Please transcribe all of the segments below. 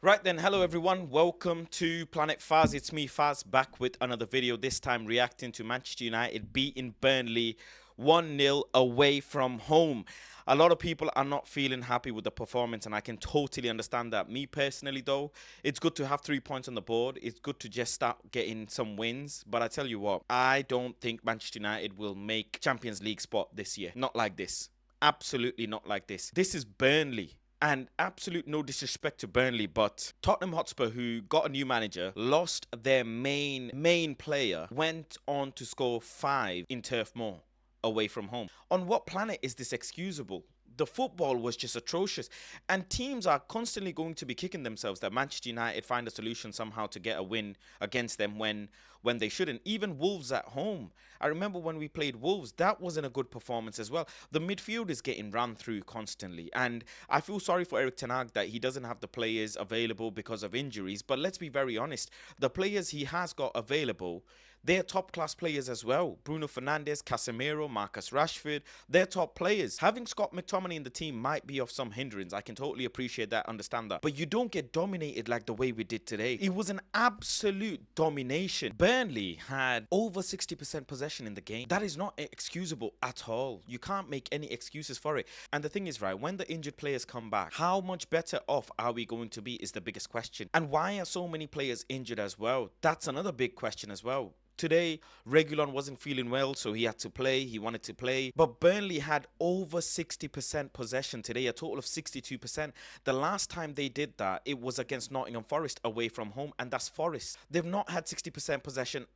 Right then, hello everyone, welcome to Planet Faz. It's me Faz back with another video, this time reacting to Manchester United beating Burnley 1-0 away from home. A lot of people are not feeling happy with the performance and I can totally understand that. Me personally though, it's good to have 3 points on the board. It's good to just start getting some wins. But I tell you what, I don't think Manchester United will make Champions League spot this year. Not like this. Absolutely not like this. This is Burnley. And absolute no disrespect to Burnley, but Tottenham Hotspur, who got a new manager, lost their main player, went on to score 5 in Turf Moor away from home. On what planet is this excusable? The football was just atrocious, and teams are constantly going to be kicking themselves that Manchester United find a solution somehow to get a win against them when they shouldn't. Even Wolves at home, I remember when we played Wolves, that wasn't a good performance as well. The midfield is getting run through constantly, and I feel sorry for Erik ten Hag that he doesn't have the players available because of injuries. But let's be very honest, the players he has got available, they're top class players as well. Bruno Fernandes, Casemiro, Marcus Rashford, they're top players. Having Scott McTominay in the team might be of some hindrance. I can totally appreciate that, understand that. But you don't get dominated like the way we did today. It was an absolute domination. Burnley had over 60% possession in the game. That is not excusable at all. You can't make any excuses for it. And the thing is, right, when the injured players come back, how much better off are we going to be is the biggest question. And why are so many players injured as well? That's another big question as well. Today, Reguilon wasn't feeling well, so he had to play. He wanted to play. But Burnley had over 60% possession today, a total of 62%. The last time they did that, it was against Nottingham Forest away from home, and that's Forest. They've not had 60% possession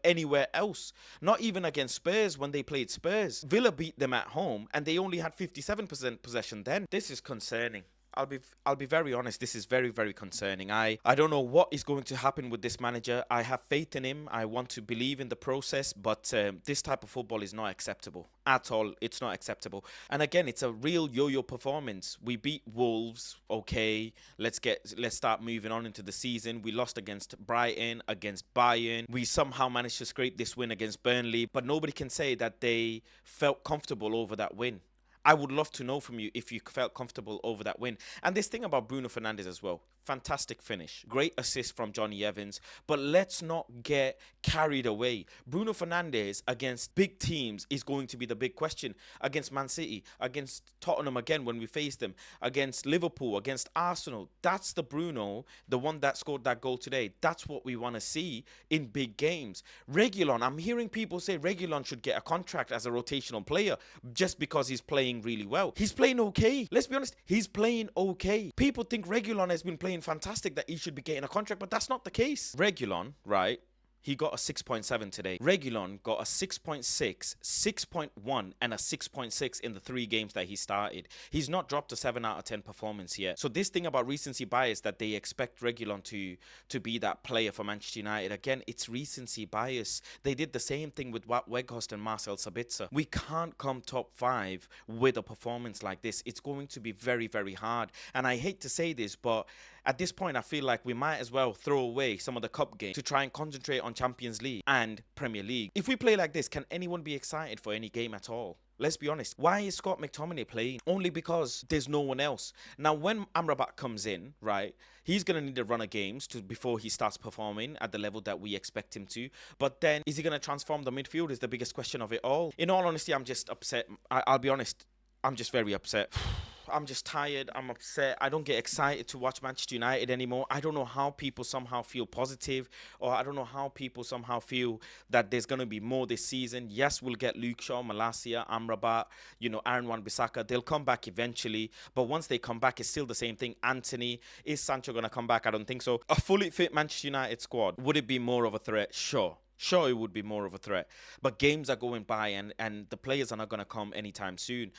anywhere else. Not even against Spurs when they played Spurs. Villa beat them at home, and they only had 57% possession then. This is concerning. I'll be very honest, this is very, very concerning. I don't know what is going to happen with this manager. I have faith in him. I want to believe in the process, but this type of football is not acceptable at all. It's not acceptable. And again, it's a real yo-yo performance. We beat Wolves, okay. Let's start moving on into the season. We lost against Brighton, against Bayern. We somehow managed to scrape this win against Burnley, but nobody can say that they felt comfortable over that win. I would love to know from you if you felt comfortable over that win. And this thing about Bruno Fernandes as well. Fantastic finish. Great assist from Johnny Evans. But let's not get carried away. Bruno Fernandes against big teams is going to be the big question. Against Man City, against Tottenham again when we face them, against Liverpool, against Arsenal. That's the Bruno, the one that scored that goal today. That's what we want to see in big games. Reguilon, I'm hearing people say Reguilon should get a contract as a rotational player just because he's playing really well. He's playing okay. Let's be honest, he's playing okay. People think Reguilon has been playing fantastic, that he should be getting a contract, but that's not the case. Reguilon, right? He got a 6.7 today. Reguilon got a 6.6, 6.1, and a 6.6 in the 3 games that he started. He's not dropped a 7 out of 10 performance yet. So this thing about recency bias that they expect Reguilon to be that player for Manchester United, again, it's recency bias. They did the same thing with Weghorst and Marcel Sabitzer. We can't come top 5 with a performance like this. It's going to be very, very hard. And I hate to say this, but at this point, I feel like we might as well throw away some of the cup games to try and concentrate on Champions League and Premier League. If we play like this, can anyone be excited for any game at all? Let's be honest. Why is Scott McTominay playing? Only because there's no one else. Now, when Amrabat comes in, right, he's going to need a run of games before he starts performing at the level that we expect him to. But then, is he going to transform the midfield is the biggest question of it all. In all honesty, I'm just upset. I'll be honest. I'm just very upset. I'm just tired. I'm upset. I don't get excited to watch Manchester United anymore. I don't know how people somehow feel positive, or I don't know how people somehow feel that there's going to be more this season. Yes, we'll get Luke Shaw, Malacia, Amrabat, Aaron Wan-Bissaka. They'll come back eventually, but once they come back, it's still the same thing. Anthony, is Sancho going to come back? I don't think so. A fully fit Manchester United squad, would it be more of a threat? Sure. Sure, it would be more of a threat. But games are going by and the players are not going to come anytime soon.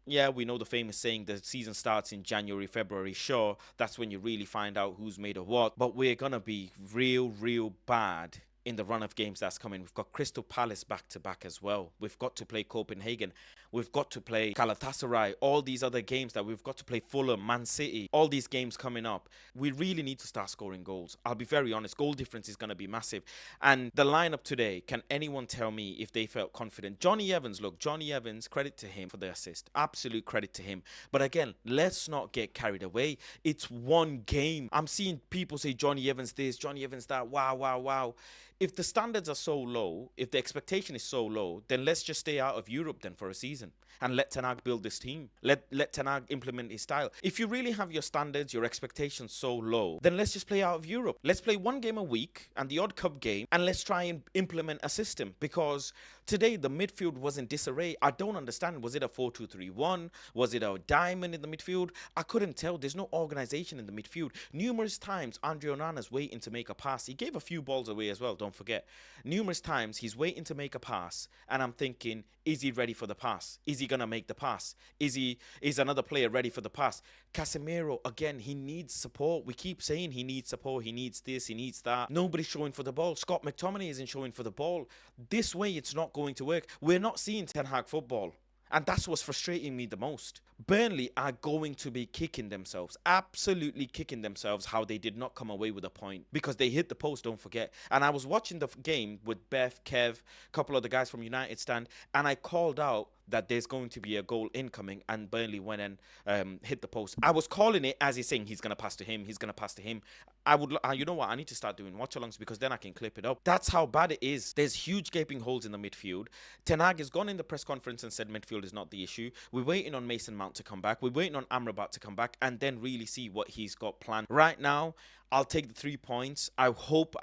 Yeah, we know the famous saying, the season starts in January, February. Sure, that's when you really find out who's made of what. But we're going to be real bad in the run of games that's coming. We've got Crystal Palace back to back as well. We've got to play Copenhagen. We've got to play Galatasaray. All these other games that we've got to play, Fulham, Man City, all these games coming up. We really need to start scoring goals. I'll be very honest, goal difference is going to be massive. And the lineup today, can anyone tell me if they felt confident? Johnny Evans, look, Johnny Evans, credit to him for the assist. Absolute credit to him. But again, let's not get carried away. It's one game. I'm seeing people say Johnny Evans this, Johnny Evans that. Wow, wow, wow. If the standards are so low, if the expectation is so low, then let's just stay out of Europe then for a season and let Ten Hag build this team. Let Ten Hag implement his style. If you really have your standards, your expectations so low, then let's just play out of Europe. Let's play one game a week and the odd cup game, and let's try and implement a system, because today the midfield was in disarray. I don't understand. Was it a 4-2-3-1? Was it a diamond in the midfield? I couldn't tell. There's no organization in the midfield. Numerous times, Andre Onana's waiting to make a pass. He gave a few balls away as well, don't forget. Numerous times he's waiting to make a pass, and I'm thinking, is he ready for the pass? Is he gonna make the pass? Is another player ready for the pass? Casemiro, again, he needs support. We keep saying he needs support, he needs this, he needs that. Nobody's showing for the ball. Scott McTominay isn't showing for the ball. This way it's not going to work. We're not seeing Ten Hag football. And that's what's frustrating me the most. Burnley are going to be kicking themselves, absolutely kicking themselves, how they did not come away with a point, because they hit the post, don't forget. And I was watching the game with Beth, Kev, a couple of the guys from United stand, and I called out that there's going to be a goal incoming, and Burnley went and hit the post. I was calling it as he's saying he's going to pass to him, he's going to pass to him. You know what, I need to start doing watch-alongs, because then I can clip it up. That's how bad it is. There's huge gaping holes in the midfield. Ten Hag has gone in the press conference and said midfield is not the issue. We're waiting on Mason Mount to come back. We're waiting on Amrabat to come back, and then really see what he's got planned. Right now, I'll take the 3 points. I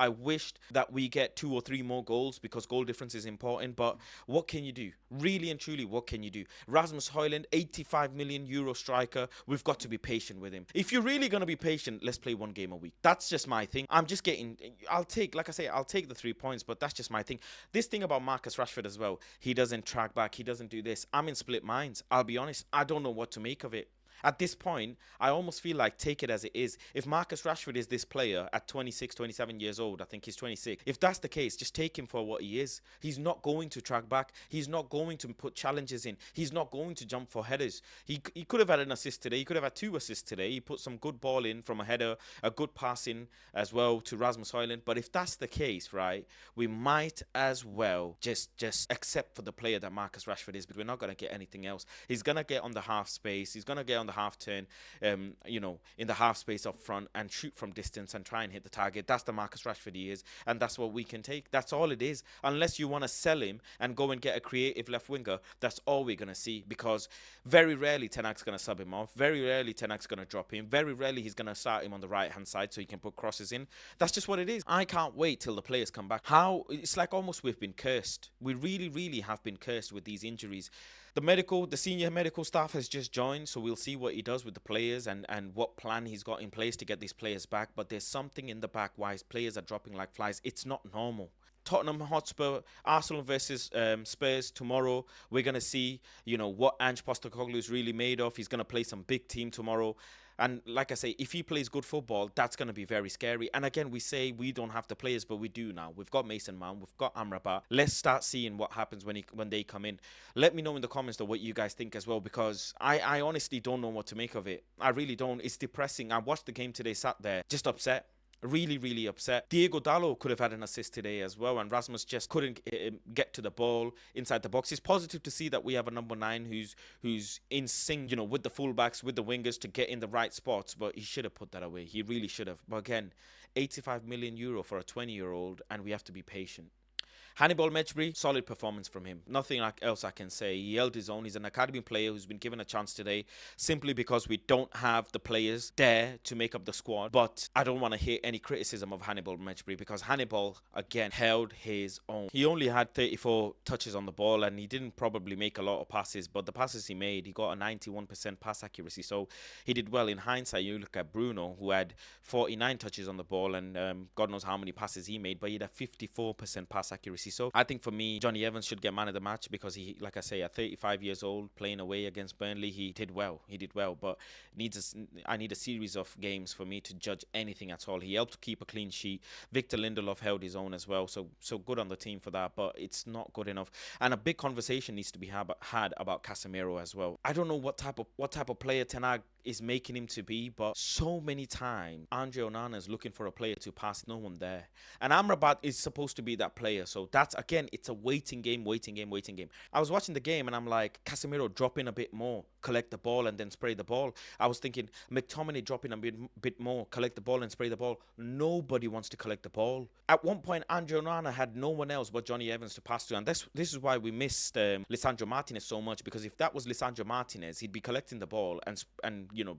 wished that we get 2 or 3 more goals, because goal difference is important. But what can you do? Really and truly, what can you do? Rasmus Højlund, 85 million euro striker. We've got to be patient with him. If you're really going to be patient, let's play one game a week. That's just my thing. I'll take the 3 points, but that's just my thing. This thing about Marcus Rashford as well, he doesn't track back, he doesn't do this. I'm in split minds. I'll be honest, I don't know what to make of it. At this point, I almost feel like take it as it is. If Marcus Rashford is this player at 26, 27 years old, I think he's 26. If that's the case, just take him for what he is. He's not going to track back. He's not going to put challenges in. He's not going to jump for headers. He could have had an assist today. He could have had 2 assists today. He put some good ball in from a header, a good pass in as well to Rasmus Højlund. But if that's the case, right, we might as well just accept for the player that Marcus Rashford is, because we're not going to get anything else. He's going to get on the half space. He's going to get on the half turn, in the half space up front, and shoot from distance and try and hit the target. That's the Marcus Rashford he is, and that's what we can take. That's all it is. Unless you want to sell him and go and get a creative left winger, that's all we're going to see, because very rarely Ten Hag's going to sub him off. Very rarely Ten Hag's going to drop him. Very rarely he's going to start him on the right hand side so he can put crosses in. That's just what it is. I can't wait till the players come back. It's like almost we've been cursed. We really, really have been cursed with these injuries. The senior medical staff has just joined, so we'll see what he does with the players and what plan he's got in place to get these players back. But there's something in the back why his players are dropping like flies. It's not normal. Tottenham Hotspur, Arsenal versus Spurs tomorrow. We're going to see, what Ange Postecoglou is really made of. He's going to play some big team tomorrow. And like I say, if he plays good football, that's going to be very scary. And again, we say we don't have the players, but we do now. We've got Mason Mount, we've got Amrabat. Let's start seeing what happens when they come in. Let me know in the comments though what you guys think as well, because I honestly don't know what to make of it. I really don't. It's depressing. I watched the game today, sat there, just upset. Really, really upset. Diego Dallo could have had an assist today as well, and Rasmus just couldn't get to the ball inside the box. It's positive to see that we have a number 9 who's in sync, with the fullbacks, with the wingers to get in the right spots, but he should have put that away. He really should have. But again, 85 million euro for a 20-year-old, and we have to be patient. Hannibal Mejbri, solid performance from him. Nothing else I can say. He held his own. He's an academy player who's been given a chance today simply because we don't have the players there to make up the squad. But I don't want to hear any criticism of Hannibal Mejbri, because Hannibal, again, held his own. He only had 34 touches on the ball, and he didn't probably make a lot of passes, but the passes he made, he got a 91% pass accuracy. So he did well. In hindsight, you look at Bruno, who had 49 touches on the ball, and God knows how many passes he made, but he had a 54% pass accuracy. So I think for me, Johnny Evans should get man of the match because he, like I say, at 35 years old, playing away against Burnley, he did well. He did well, but I need a series of games for me to judge anything at all. He helped keep a clean sheet. Victor Lindelof held his own as well, so good on the team for that, but it's not good enough. And a big conversation needs to be had about Casemiro as well. I don't know what type of player Ten Hag is making him to be, but so many times Andre Onana is looking for a player to pass, no one there. And Amrabat is supposed to be that player. So that's, again, it's a waiting game. I was watching the game and I'm like, Casemiro drop in a bit more, collect the ball and then spray the ball. I was thinking McTominay drop in a bit more, collect the ball and spray the ball. Nobody wants to collect the ball. At one point, Andre Onana had no one else but Johnny Evans to pass to. And this is why we missed Lisandro Martinez so much, because if that was Lisandro Martinez, he'd be collecting the ball and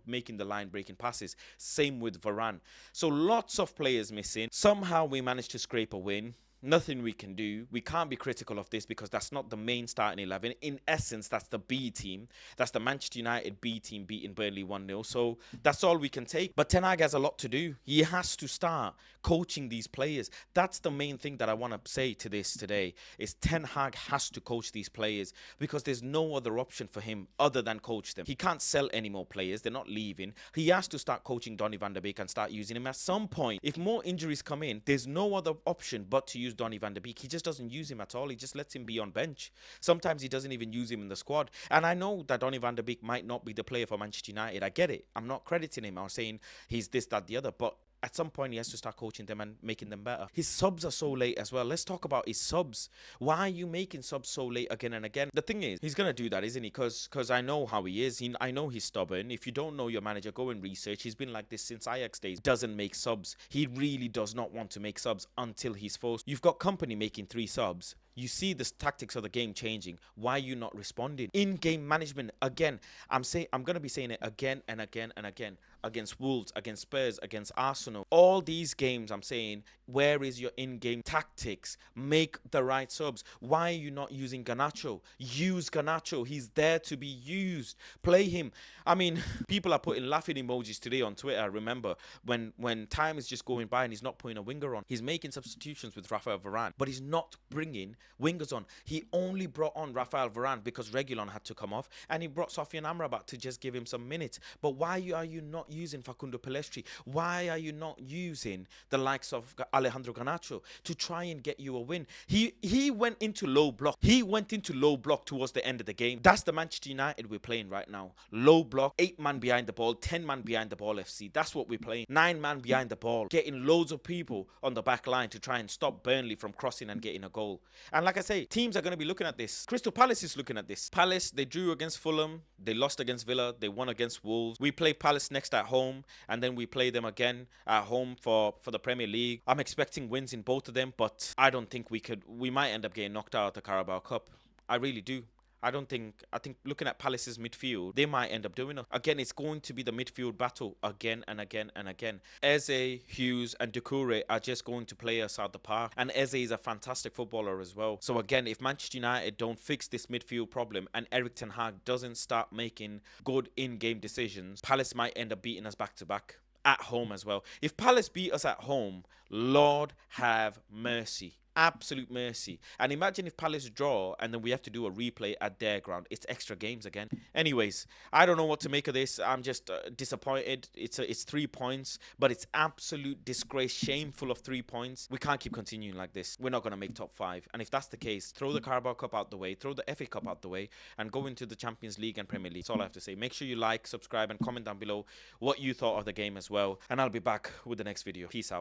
making the line breaking passes. Same with Varane. So lots of players missing. Somehow we managed to scrape a win. Nothing we can do. We can't be critical of this because that's not the main starting 11. In essence, that's the B team. That's the Manchester United B team beating Burnley 1-0. So that's all we can take. But Ten Hag has a lot to do. He has to start coaching these players. That's the main thing that I want to say to this today, is Ten Hag has to coach these players because there's no other option for him other than coach them. He can't sell any more players. They're not leaving. He has to start coaching Donny van de Beek and start using him at some point. If more injuries come in, there's no other option but to use Donny van de Beek. He just doesn't use him at all. He just lets him be on bench. Sometimes he doesn't even use him in the squad. And I know that Donny van de Beek might not be the player for Manchester United. I get it. I'm not crediting him or saying he's this, that, the other. But at some point, he has to start coaching them and making them better. His subs are so late as well. Let's talk about his subs. Why are you making subs so late again and again? The thing is, he's going to do that, isn't he? Because I know how he is. I know he's stubborn. If you don't know your manager, go and research. He's been like this since Ajax days. Doesn't make subs. He really does not want to make subs until he's forced. You've got Company making 3 subs. You see the tactics of the game changing. Why are you not responding? In-game management, again, I'm going to be saying it again and again and again. Against Wolves, against Spurs, against Arsenal. All these games, I'm saying, where is your in-game tactics? Make the right subs. Why are you not using Garnacho? Use Garnacho. He's there to be used. Play him. I mean, people are putting laughing emojis today on Twitter. Remember, when time is just going by and he's not putting a winger on. He's making substitutions with Rafael Varane, but he's not bringing wingers on. He only brought on Rafael Varane because Reguilon had to come off, and he brought Sofian Amrabat to just give him some minutes. But why are you not using Facundo Pellistri? Why are you not using the likes of Alejandro Garnacho to try and get you a win? He went into low block. He went into low block towards the end of the game. That's the Manchester United we're playing right now. Low block, 8 man behind the ball, 10 man behind the ball FC. That's what we're playing. 9 man behind the ball, getting loads of people on the back line to try and stop Burnley from crossing and getting a goal. And like I say, teams are going to be looking at this. Crystal Palace is looking at this. Palace, they drew against Fulham. They lost against Villa. They won against Wolves. We play Palace next at home, and then we play them again at home for the Premier League. I'm expecting wins in both of them, but I don't think we might end up getting knocked out of the Carabao Cup. I really do. I think looking at Palace's midfield, they might end up doing it. Again, it's going to be the midfield battle again and again and again. Eze, Hughes and Doucouré are just going to play us out the park. And Eze is a fantastic footballer as well. So again, if Manchester United don't fix this midfield problem and Erik ten Hag doesn't start making good in-game decisions, Palace might end up beating us back-to-back. At home as well. If Palace beat us at home, Lord have mercy. Absolute mercy. And imagine if Palace draw and then we have to do a replay at their ground. It's extra games again. Anyways, I don't know what to make of this. I'm just disappointed. It's 3 points, but it's absolute disgrace. Shameful of 3 points. We can't keep continuing like this. We're not going to make top 5. And if that's the case, throw the Carabao Cup out the way, throw the FA Cup out the way, and go into the Champions League and Premier League. That's all I have to say. Make sure you like, subscribe, and comment down below what you thought of the game as well. And I'll be back with the next video. Peace out.